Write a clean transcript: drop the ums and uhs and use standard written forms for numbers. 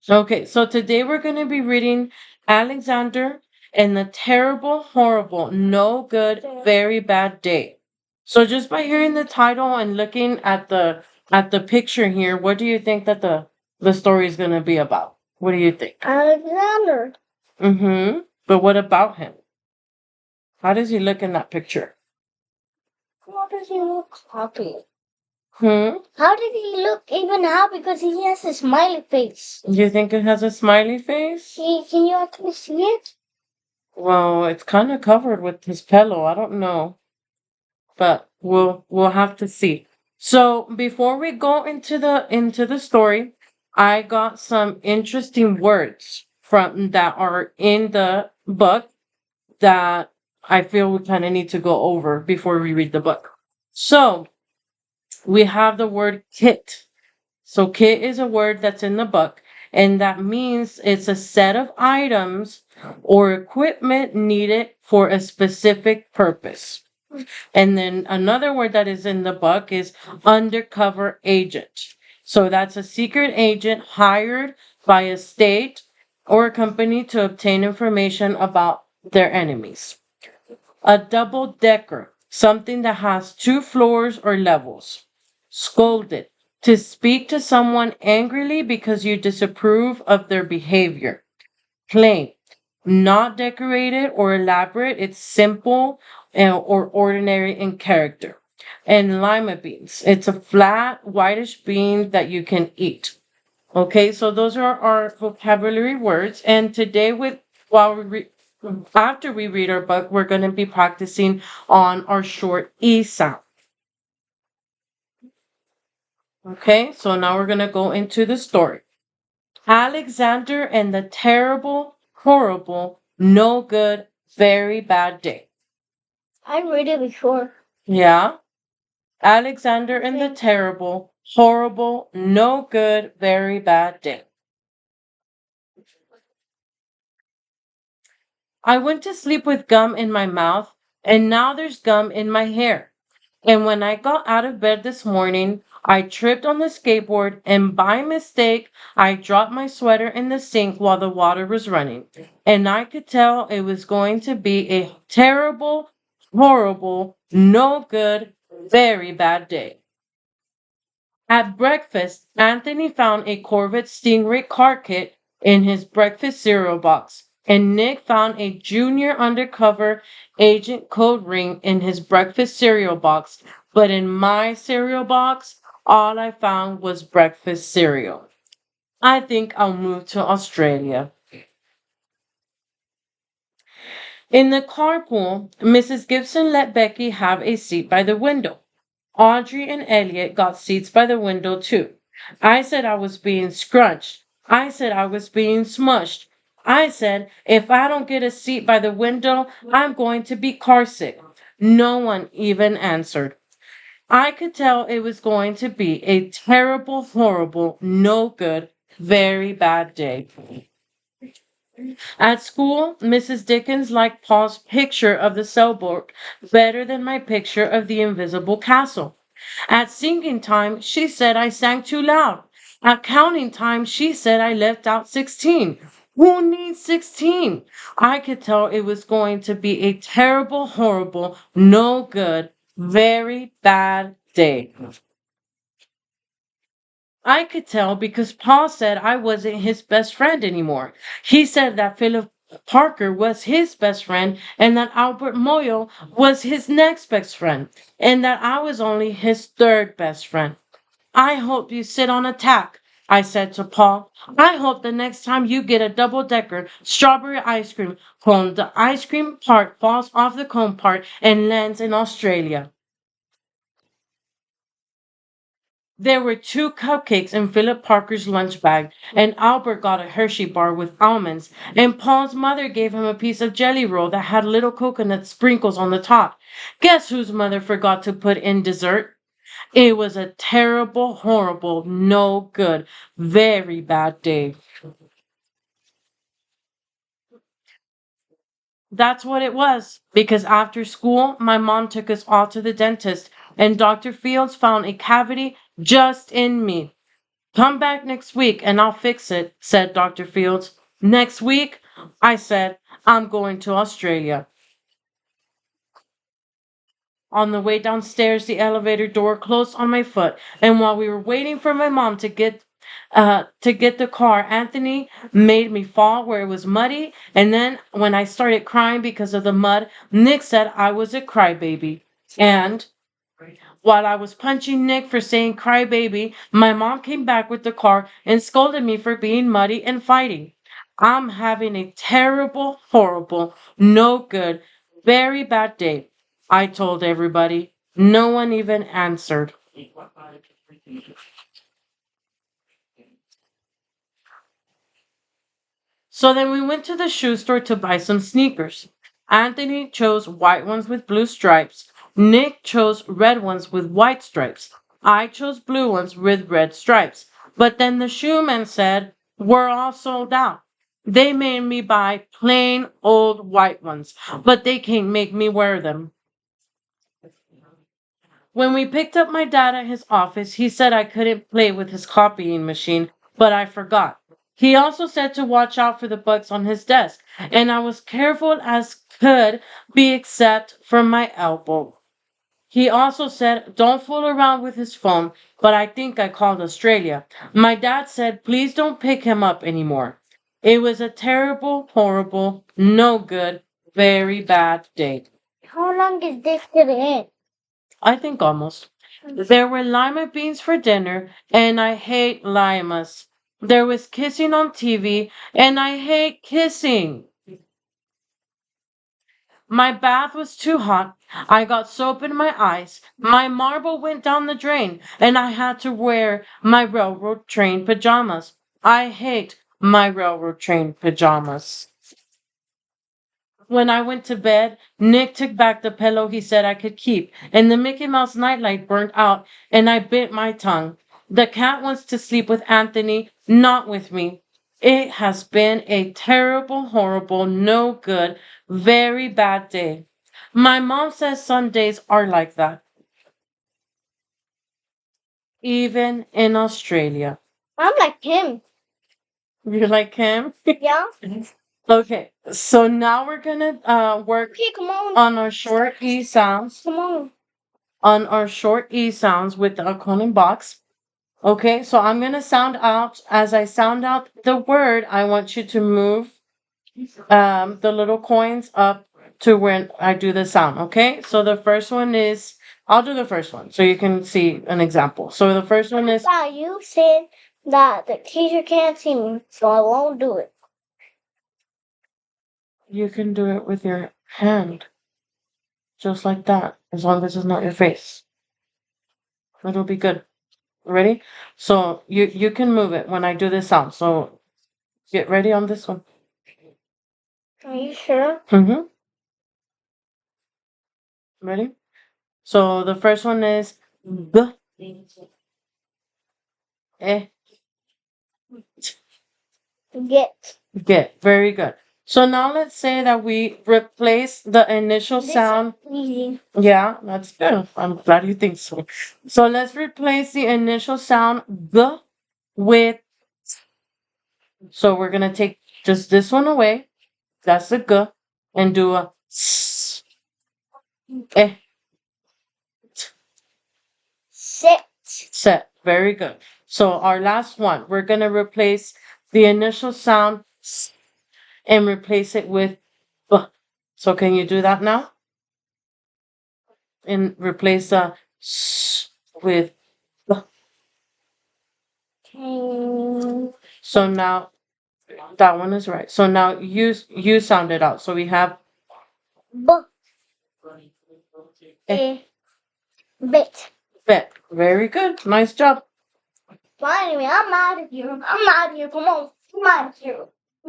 Okay, so today we're going to be reading Alexander and the Terrible, Horrible, No Good, Very Bad Day. So just by hearing the title and looking at the picture here, what do you think that the story is going to be about? What do you think? Alexander. Mm-hmm. But what about him? How does he look in that picture? How does he look happy? Hmm? How did he look even now? Because he has a smiley face. You think it has a smiley face? Can you actually see it? Well, it's kind of covered with his pillow. I don't know, but we'll have to see. So before we go into the story, I got some interesting words from that are in the book that I feel we kind of need to go over before we read the book. So we have the word kit. So kit is a word that's in the book, and that means it's a set of items or equipment needed for a specific purpose. And then another word that is in the book is undercover agent. So that's a secret agent hired by a state or a company to obtain information about their enemies. A double decker, something that has two floors or levels. Scolded, to speak to someone angrily because you disapprove of their behavior. Plain, not decorated or elaborate, it's simple or ordinary in character. And lima beans, it's a flat, whitish bean that you can eat. Okay, so those are our vocabulary words. And today, while after we read our book, we're going to be practicing on our short E sound. Okay, so now we're going to go into the story. Alexander and the Terrible, Horrible, No Good, Very Bad Day. I read it before. Yeah. Alexander and the Terrible, Horrible, No Good, Very Bad Day. I went to sleep with gum in my mouth, and now there's gum in my hair. And when I got out of bed this morning, I tripped on the skateboard, and by mistake, I dropped my sweater in the sink while the water was running. And I could tell it was going to be a terrible, horrible, no good, very bad day. At breakfast, Anthony found a Corvette Stingray car kit in his breakfast cereal box, and Nick found a junior undercover agent code ring in his breakfast cereal box. But in my cereal box, all I found was breakfast cereal. I think I'll move to Australia. In the carpool, Mrs. Gibson let Becky have a seat by the window. Audrey and Elliot got seats by the window too. I said I was being scrunched. I said I was being smushed. I said if I don't get a seat by the window, I'm going to be carsick. No one even answered. I could tell it was going to be a terrible, horrible, no good, very bad day. At school, Mrs. Dickens liked Paul's picture of the sailboat better than my picture of the invisible castle. At singing time, she said I sang too loud. At counting time, she said I left out 16. Who needs 16? I could tell it was going to be a terrible, horrible, no good, very bad day. I could tell because Paul said I wasn't his best friend anymore. He said that Philip Parker was his best friend and that Albert Moyle was his next best friend and that I was only his third best friend. I hope you sit on a tack, I said to Paul. I hope the next time you get a double decker strawberry ice cream cone, the ice cream part falls off the cone part and lands in Australia. There were two cupcakes in Philip Parker's lunch bag, and Albert got a Hershey bar with almonds, and Paul's mother gave him a piece of jelly roll that had little coconut sprinkles on the top. Guess whose mother forgot to put in dessert? It was a terrible, horrible, no good, very bad day. That's what it was, because after school, my mom took us all to the dentist, and Dr. Fields found a cavity just in me. Come back next week and I'll fix it, said Dr. Fields. Next week? I said, I'm going to Australia. On the way downstairs, the elevator door closed on my foot, and while we were waiting for my mom to get the car, Anthony made me fall where it was muddy, and then when I started crying because of the mud, Nick said I was a crybaby. And while I was punching Nick for saying crybaby, my mom came back with the car and scolded me for being muddy and fighting. I'm having a terrible, horrible, no good, very bad day, I told everybody. No one even answered. So then we went to the shoe store to buy some sneakers. Anthony chose white ones with blue stripes. Nick chose red ones with white stripes. I chose blue ones with red stripes. But then the shoe man said, we're all sold out. They made me buy plain old white ones, but they can't make me wear them. When we picked up my dad at his office, he said I couldn't play with his copying machine, but I forgot. He also said to watch out for the bugs on his desk, and I was careful as could be except for my elbow. He also said don't fool around with his phone, but I think I called Australia. My dad said please don't pick him up anymore. It was a terrible, horrible, no good, very bad day. How long is this gonna end? I think almost. There were lima beans for dinner, and I hate limas. There was kissing on TV, and I hate kissing. My bath was too hot. I got soap in my eyes. My marble went down the drain, and I had to wear my railroad train pajamas. I hate my railroad train pajamas. When I went to bed, Nick took back the pillow he said I could keep, and the Mickey Mouse nightlight burnt out, and I bit my tongue. The cat wants to sleep with Anthony, not with me. It has been a terrible, horrible, no good, very bad day. My mom says Sundays are like that, even in Australia. I'm like him. You like him? Yeah. Okay, so now we're gonna work Okay, come on. on our short E sounds. Come on. On our short E sounds with the accordion box. Okay, so I'm gonna sound out. As I sound out the word, I want you to move the little coins up to when I do the sound. Okay, so the first one is, I'll do the first one so you can see an example. So the first one is, Yeah, you said that the teacher can't see me, so I won't do it. you can do it with your hand, just like that, as long as it's not your face. It'll be good. Ready? So you can move it when I do this sound. So get ready on this one. Are you sure? Mm-hmm. Ready? So the first one is B, eh, Get. get. Very good. So now let's say that we replace the initial This sound. is easy. Yeah, that's good. I'm glad you think so. So let's replace the initial sound G with. So we're gonna take just this one away. That's the G, and do a S, eh, Sit. set. Very good. So our last one, we're gonna replace the initial sound S and replace it with B. So can you do that now? And replace the S with B. Okay. So now that one is right. So now you sound it out. So we have B. eh, A. Bit. bet. Very good. Nice job. Well, anyway, I'm out of here. I'm out of here. Come on. I'm out of here.